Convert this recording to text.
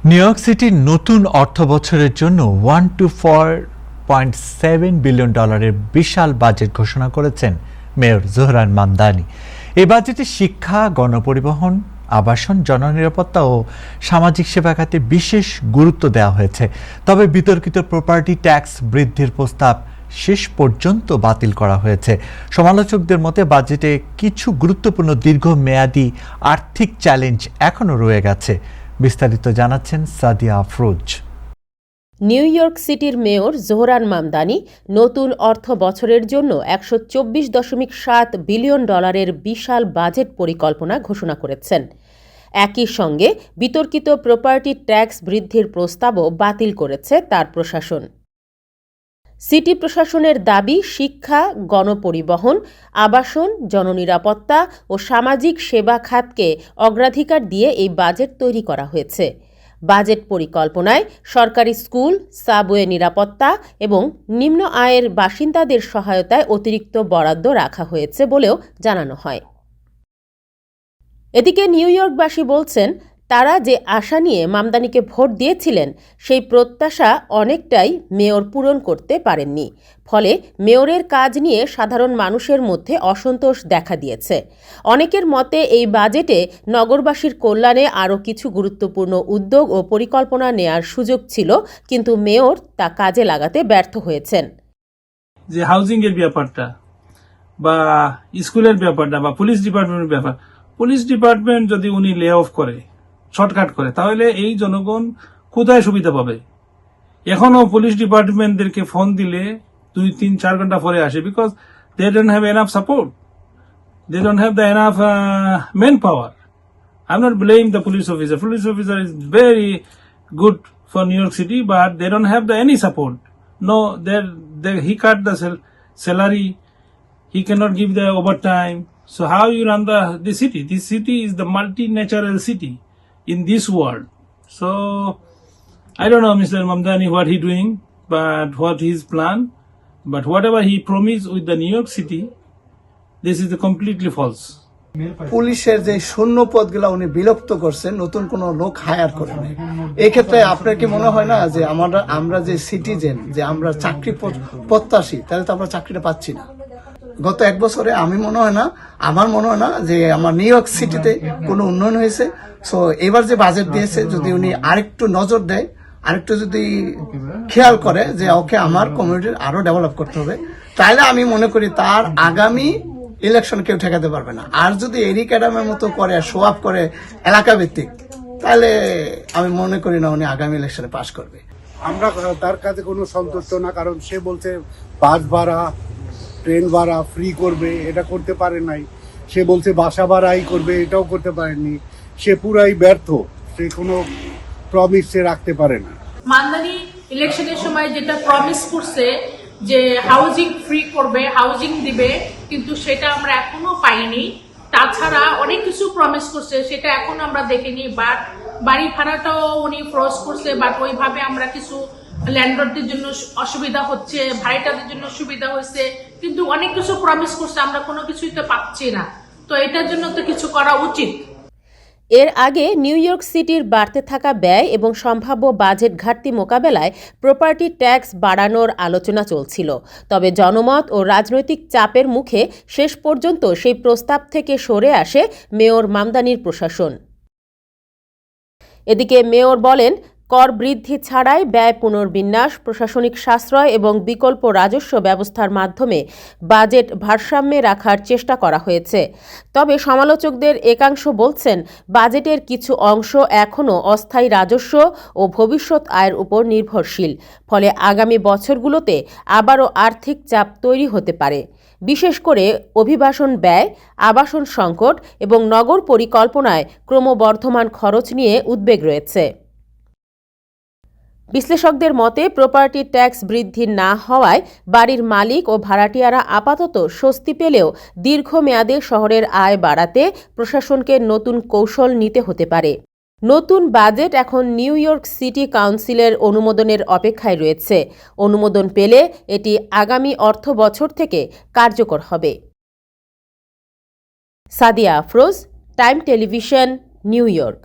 New York সিটির নতুন অর্থবছরের জন্য $124.7 বিলিয়ন বিশাল বাজেট ঘোষণা করেছেন মেয়র জোহরান মামদানি। এই বাজেটে শিক্ষা, গণপরিবহন, আবাসন, জননিরাপত্তা ও সামাজিক সেবা খাতে বিশেষ গুরুত্ব দেওয়া হয়েছে। তবে বিতর্কিত প্রপার্টি ট্যাক্স বৃদ্ধির প্রস্তাব শেষ পর্যন্ত বাতিল করা হয়েছে। সমালোচকদের মতে বাজেটে কিছু গুরুত্বপূর্ণ দীর্ঘমেয়াদী আর্থিক চ্যালেঞ্জ এখনও রয়ে গেছে। বিস্তারিত জানাচ্ছেন সাদিয়া আফরোজ। নিউ ইয়র্ক সিটির মেয়র জোহরান মামদানি নতুন অর্থ বছরের জন্য $124.7 বিলিয়ন বিশাল বাজেট পরিকল্পনা ঘোষণা করেছেন। একই সঙ্গে বিতর্কিত প্রপার্টি ট্যাক্স বৃদ্ধির প্রস্তাবও বাতিল করেছে তার প্রশাসন। সিটি প্রশাসনের দাবি, শিক্ষা, গণপরিবহন, আবাসন, জননিরাপত্তা ও সামাজিক সেবা খাতকে অগ্রাধিকার দিয়ে এই বাজেট তৈরি করা হয়েছে। বাজেট পরিকল্পনায় সরকারি স্কুল, সাবওয়ে নিরাপত্তা এবং নিম্ন আয়ের বাসিন্দাদের সহায়তায় অতিরিক্ত বরাদ্দ রাখা হয়েছে বলেও জানানো হয়। এদিকে নিউ ইয়র্কবাসী বলছেন, তারা যে আশা নিয়ে মামদানিকে ভোট দিয়েছিলেন সেই প্রত্যাশা অনেকটাই মেয়র পূরণ করতে পারেননি। ফলে মেয়রের কাজ নিয়ে সাধারণ মানুষের মধ্যে অসন্তোষ দেখা দিয়েছে। অনেকের মতে এই বাজেটে নগরবাসীর কল্যাণে আরও কিছু গুরুত্বপূর্ণ উদ্যোগ ও পরিকল্পনা নেয়ার সুযোগ ছিল, কিন্তু মেয়র তা কাজে লাগাতে ব্যর্থ হয়েছেন। যে হাউজিং এর ব্যাপারটা বা স্কুলের ব্যাপারটা বা পুলিশ ডিপার্টমেন্টের ব্যাপার, পুলিশ ডিপার্টমেন্ট যদি উনি লে অফ করে, শর্টকাট করে, তাহলে এই জনগণ কোথায় সুবিধা পাবে? এখনো পুলিশ ডিপার্টমেন্টদেরকে ফোন দিলে 2-3-4 ঘন্টা পরে আসে, because they don't have enough support, they don't have the enough man power. I am not blame the police officer. Police officer is very good for New York City, but they don't have any support. No, he cut the salary, he cannot give the overtime. So how you run the city? This city is the multinational city in this world. So I don't know Mr. Mamdani what he doing, but what his plan, but whatever he promised with the New York City, this is completely false. পুলিশের যে শূন্য পদগুলা উনি বিলুপ্ত করছেন, নতুন কোন লোক higher করে নাই। এই ক্ষেত্রে আপনার কি মনে হয় না যে আমরা যে সিটিজেন, যে আমরা চাকরি প্রত্যাশী, তাহলে তো আমরা চাকরিটা পাচ্ছি না? গত 1 বছরে আমার মনে হয় না যে আমার নিউ ইয়র্ক সিটিতে কোনো উন্নয়ন হয়েছে। সো এবার যে বাজেট দিয়েছে, যদি উনি আরেকটু নজর দেয়, আরেকটু যদি খেয়াল করে যে ওকে আমার কমিউনিটির আরো ডেভেলপ করতে হবে, তাহলে আমি মনে করি তার আগামী ইলেকশন কেউ ঠেকাতে পারবে না। আর যদি এরিক অ্যাডামের মতো করে, শো আপ করে এলাকা ভিত্তিক, তাহলে আমি মনে করি না উনি আগামী ইলেকশনে পাশ করবে। আমরা তার কাছে কোনো সন্তুষ্ট না, কারণ সে বলছে বাস ভাড়া, ট্রেন ভাড়া ফ্রি করবে, এটা করতে পারে নাই। সে বলছে বাসা ভাড়াই করবে, এটাও করতে পারেনি। সে পুরাই ব্যর্থ, সে কোনো প্রমিস সে রাখতে পারে না। মামদানি ইলেকশনের সময় যেটা প্রমিস করছে যে হাউজিং ফ্রি করবে, হাউজিং দিবে, কিন্তু সেটা আমরা এখনো পাইনি। তাছাড়া অনেক কিছু প্রমিস করছে, সেটা এখনো আমরা দেখিনি। বাট বাড়ি ভাড়াটাও উনি ফ্রোজ করছে, বাট ওইভাবে আমরা কিছু ল্যান্ডলর্ডদের জন্য অসুবিধা হচ্ছে, ভাড়াটাদের জন্য সুবিধা হয়েছে, কিন্তু অনেক কিছু প্রমিস করছে, আমরা কোনো কিছুই তো পাচ্ছি না। তো এটার জন্য তো কিছু করা উচিত। এর আগে নিউ ইয়র্ক সিটির বাড়তে থাকা ব্যয় এবং সম্ভাব্য বাজেট ঘাটতি মোকাবেলায় প্রপার্টি ট্যাক্স বাড়ানোর আলোচনা চলছিল। তবে জনমত ও রাজনৈতিক চাপের মুখে শেষ পর্যন্ত সেই প্রস্তাব থেকে সরে আসে মেয়র মামদানির প্রশাসন। এদিকে মেয়র বলেন, কর বৃদ্ধি ছাড়াই ব্যয় পুনর্বিন্যাস, প্রশাসনিক সাশ্রয় এবং বিকল্প রাজস্ব ব্যবস্থার মাধ্যমে বাজেট ভারসাম্যে রাখার চেষ্টা করা হয়েছে। তবে সমালোচকদের একাংশ বলছেন, বাজেটের কিছু অংশ এখনও অস্থায়ী রাজস্ব ও ভবিষ্যৎ আয়ের উপর নির্ভরশীল। ফলে আগামী বছরগুলোতে আবারও আর্থিক চাপ তৈরি হতে পারে। বিশেষ করে অভিবাসন ব্যয়, আবাসন সংকট এবং নগর পরিকল্পনায় ক্রমবর্ধমান খরচ নিয়ে উদ্বেগ রয়েছে। বিশ্লেষকদের মতে প্রপার্টি ট্যাক্স বৃদ্ধি না হওয়ায় বাড়ির মালিক ও ভাড়াটিয়ারা আপাতত স্বস্তি পেলেও দীর্ঘমেয়াদে শহরের আয় বাড়াতে প্রশাসনকে নতুন কৌশল নিতে হতে পারে। নতুন বাজেট এখন নিউ ইয়র্ক সিটি কাউন্সিলের অনুমোদনের অপেক্ষায় রয়েছে। অনুমোদন পেলে এটি আগামী অর্থ বছর থেকে কার্যকর হবে। Sadia Afroz, time television, new York.